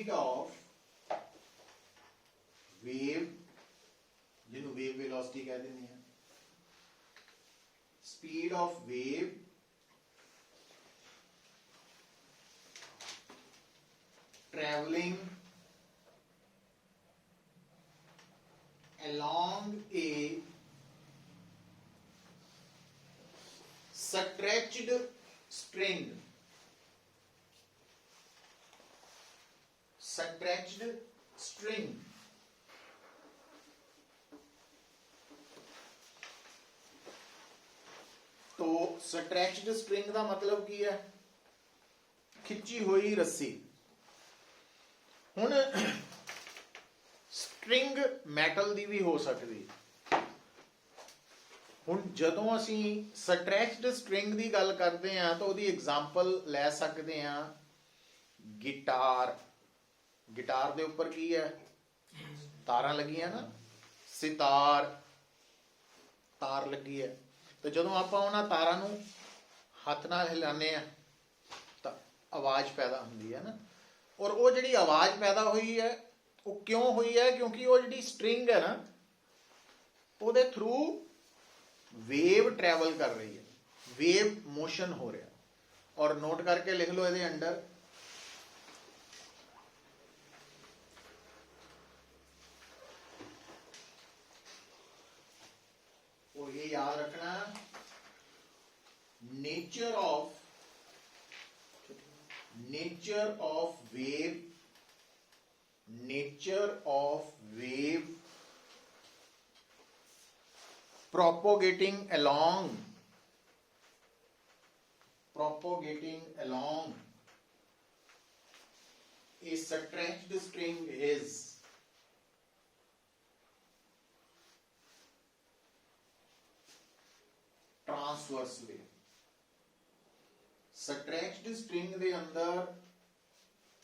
speed of wave, जिन्होंने wave velocity कह देनी है, speed of wave traveling along a stretched string, stretched string, तो स्ट्रेच्ड स्ट्रिंग का मतलब की है, खिंची हुई रस्सी। हुण स्ट्रिंग मैटल दी भी हो सकती। हुण जदों असी स्ट्रेच्ड स्ट्रिंग की गल करते हैं तो उसकी एग्जाम्पल लै सकते हैं गिटार। गिटार के उपर की है, तारां लगियां ना, सितार तार लगी है। तो जदों आपां उन्हां तारां नूं हत्थ नाल हिलाने आ तो आवाज़ पैदा हुंदी है ना। और वो जिहड़ी आवाज़ पैदा हुई है वो क्यों हुई है? क्योंकि वो जिहड़ी स्ट्रिंग है ना उहदे थ्रू वेव ट्रैवल कर रही है, वेव मोशन हो रहा। और नोट करके लिख लो ये अंडर, और ये याद रखना, nature of wave, nature of wave propagating along a stretched string is transverse wave। Stretched string के अंदर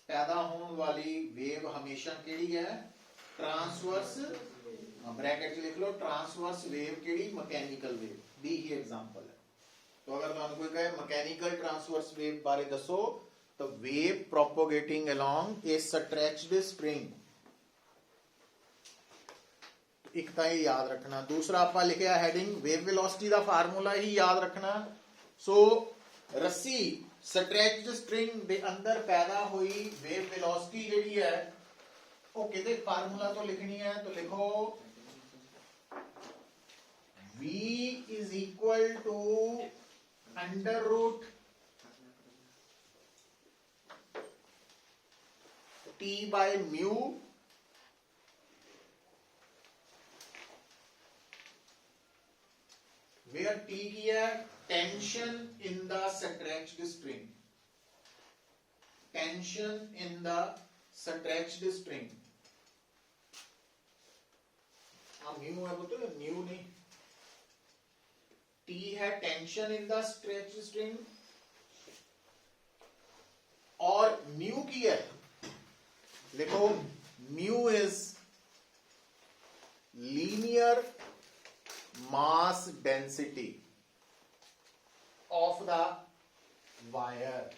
पैदा होने वाली वेव हमेशा केड़ी है? ट्रांसवर्स। ब्रैकेट च लिख लो, ट्रांसवर्स वेव केड़ी? Mechanical wave. दी ही एग्जांपल है। तो अगर तुहानू कोई कहे मैकेनिकल ट्रांसवर्स वेव बारे दसो तो वेव प्रोपोगेटिंग अलोंग ए स्ट्रेच्ड स्ट्रिंग, एक तो ये याद रखना। दूसरा आपा लिखिया हेडिंग, वेव वेलोसिटी का फार्मूला ही याद रखना। सो रस्सी स्ट्रेच्ड स्ट्रिंग दे अंदर पैदा हुई वेव वेलोसिटी जिहड़ी है वो किहदे फार्मूला तो लिखनी है, तो लिखो V is equal to under root T by mu where T की है tension in the stretched string, tension in the stretched string. Mu है बोलते हैं, म्यू नहीं, T है tension in the stretched string, और म्यू की है, देखो mu is linear mass density of the wire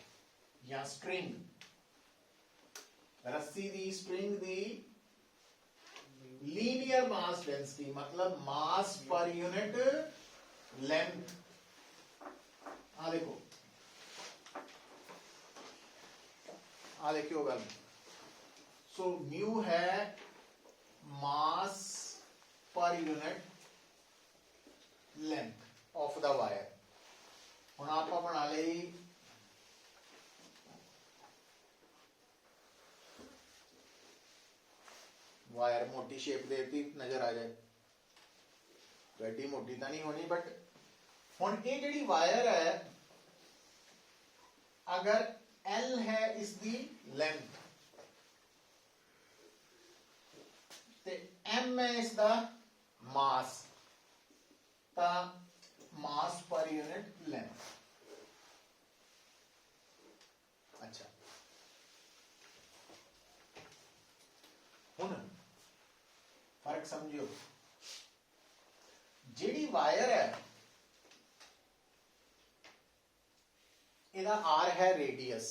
या स्ट्रिंग। रस्सी दी स्ट्रिंग दी लीनियर मास डेंसिटी मतलब मास पर यूनिट लेंथ। आ देखो, आ देखियो गल। सो म्यू है mass per unit length of the wire. हुण आप बना ली वायर, मोटी शेप देती नजर आ जाए, एडी मोटी तो नहीं होनी, बट हुण ये जिहड़ी वायर है अगर L है इसकी लेंथ ते M है इसका मास, ता मास पर यूनिट लेंथ। अच्छा, हुण फर्क समझियो, जिहड़ी वायर है इहदा R है रेडियस,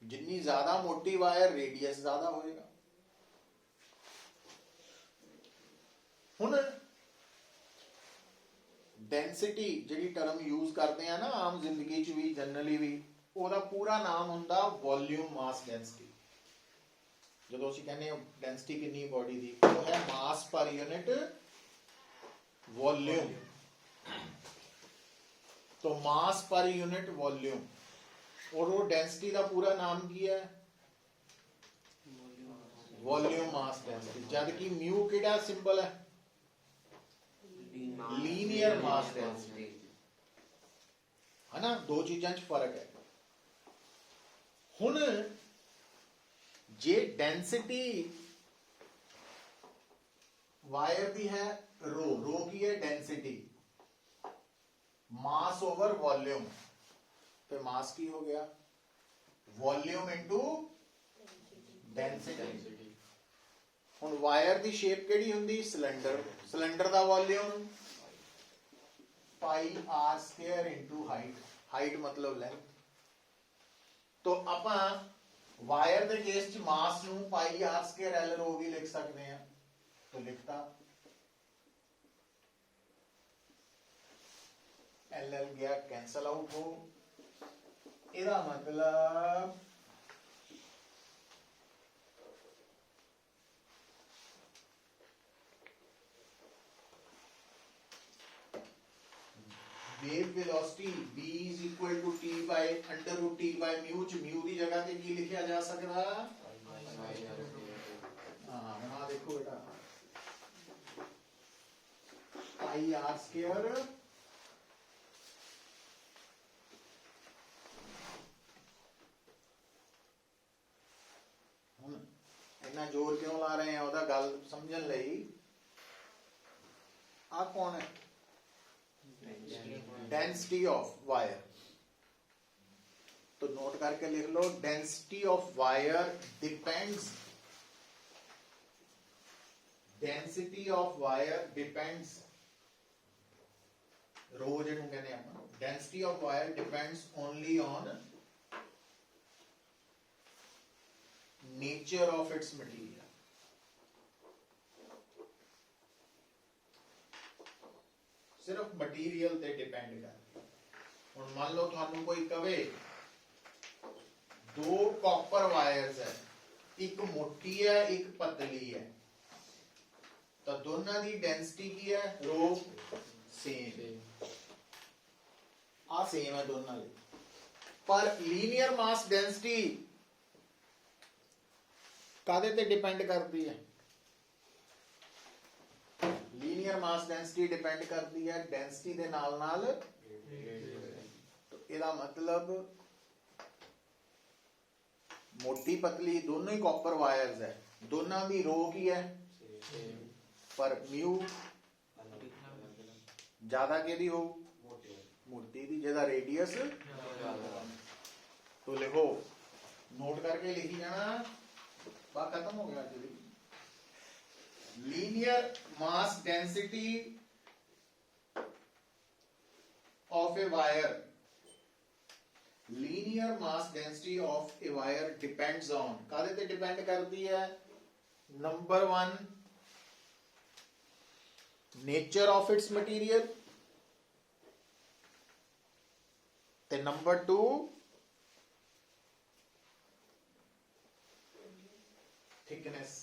ਜਿੰਨੀ ਜ਼ਿਆਦਾ ਮੋਟੀ ਵਾਇਰ ਰੇਡੀਅਸ ਜ਼ਿਆਦਾ ਹੋਏਗਾ। ਹੁਣ ਡੈਂਸਿਟੀ ਜਿਹੜੀ ਟਰਮ ਯੂਜ਼ ਕਰਦੇ ਆ ਨਾ ਆਮ ਜ਼ਿੰਦਗੀ 'ਚ ਵੀ ਜਨਰਲੀ ਵੀ, ਉਹਦਾ ਪੂਰਾ ਨਾਮ ਹੁੰਦਾ ਵੋਲਿਊਮ ਮਾਸ ਡੈਂਸਿਟੀ। ਜਦੋਂ ਅਸੀਂ ਕਹਿੰਦੇ ਹਾਂ ਡੈਂਸਿਟੀ ਕਿੰਨੀ ਬੋਡੀ ਦੀ, ਉਹ ਹੈ ਮਾਸ ਪਰ ਯੂਨਿਟ वॉल्यूम। तो मास पर यूनिट वॉल्यूम, और वो डेंसिटी का पूरा नाम की है वॉल्यूम मास डेंसिटी। जद कि म्यू किहड़ा सिंबल है, लीनियर मास डेंसिटी, है ना। दो चीज़ों च फर्क है। हुण जे डेंसिटी वायर दी है रो, रो की है डेंसिटी, मास ओवर वॉल्यूम, तो मास की हो गया वॉल्यूम इनटू डेंसिटी। हुण वायर दी शेप केड़ी हुंदी, सिलेंडर, सिलेंडर दा volume pi are square into height, height मतलब लेंथ। तो आपां वायर दे केस च मास नूं pi are square l rho भी लिख सकते हैं, तो लिखता एल एल गया कैंसल आउट हो। ਇਹਦਾ मतलब wave velocity v is equal to t by under root t by mu, च mu ਦੀ ਜਗ੍ਹਾ ਤੇ ਕੀ ਲਿਖਿਆ ਜਾ ਸਕਦਾ? ਹਾਂ ਬਣਾ ਦੇਖੋ ਬੇਟਾ, ਪਾਈ r square इतना जोर क्यों ला रहे हैं ਉਹਦਾ ਗੱਲ ਸਮਝਣ ਲਈ। ਆ ਕੌਣ ਹੈ? Density of wire. तो नोट करके लिख लो, density of wire depends, density of wire depends, rho ਜਿਹਨੂੰ ਕਹਿੰਦੇ ਆਪਾਂ, density of wire depends only on nature of its material। सिर्फ मटीरियल ते डिपेंड करती। हुण मान लो थानू कोई कवे दो कॉपर वायर्स है, एक मोटी है एक पतली है, तो दोनों की डेंसिटी की है, रो सेम, आ सेम है दोनों की, पर लीनियर मास डेंसिटी कादे ते डिपेंड करती है? लीनियर मास डेंसिटी डिपेंड करती है डेंसिटी दे नाल नाल। तो इसदा मतलब मोटी पतली दोनों ही कॉपर वायर्स है, दोनों की रो की है, पर म्यू ज्यादा केदी हो, मोटी दी, जिहदा रेडियस। तो लिखो, नोट करके लिखी जाना, बात खत्म हो गया। Linear mass density of a wire, linear mass density of a wire depends on, कादे ते डिपेंड करती है? Number 1 nature of its material, ते नंबर 2 थिकनेस।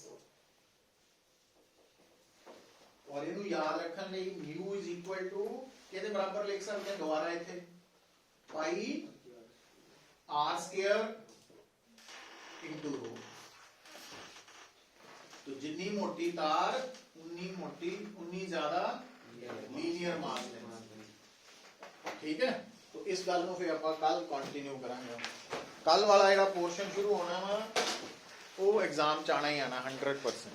और इनू याद रखने ਲਈ म्यू इज इक्वल टू किहदे बराबर लिख सकते हैं? दोबारा इत्थे pi are square into rho. तो जितनी मोटी तार उन्नी मोटी उन्नी ज्यादा लीनियर मास है। ठीक है, तो इस गल ਨੂੰ ਫਿਰ ਆਪਾਂ ਕੱਲ ਕੰਟੀਨਿਊ ਕਰਾਂਗੇ। ਕੱਲ ਵਾਲਾ ਜਿਹੜਾ ਪੋਰਸ਼ਨ ਸ਼ੁਰੂ ਹੋਣਾ ਵਾ ਉਹ एग्जाम ਚ ਆਣਾ ਹੀ ਆਣਾ 100%।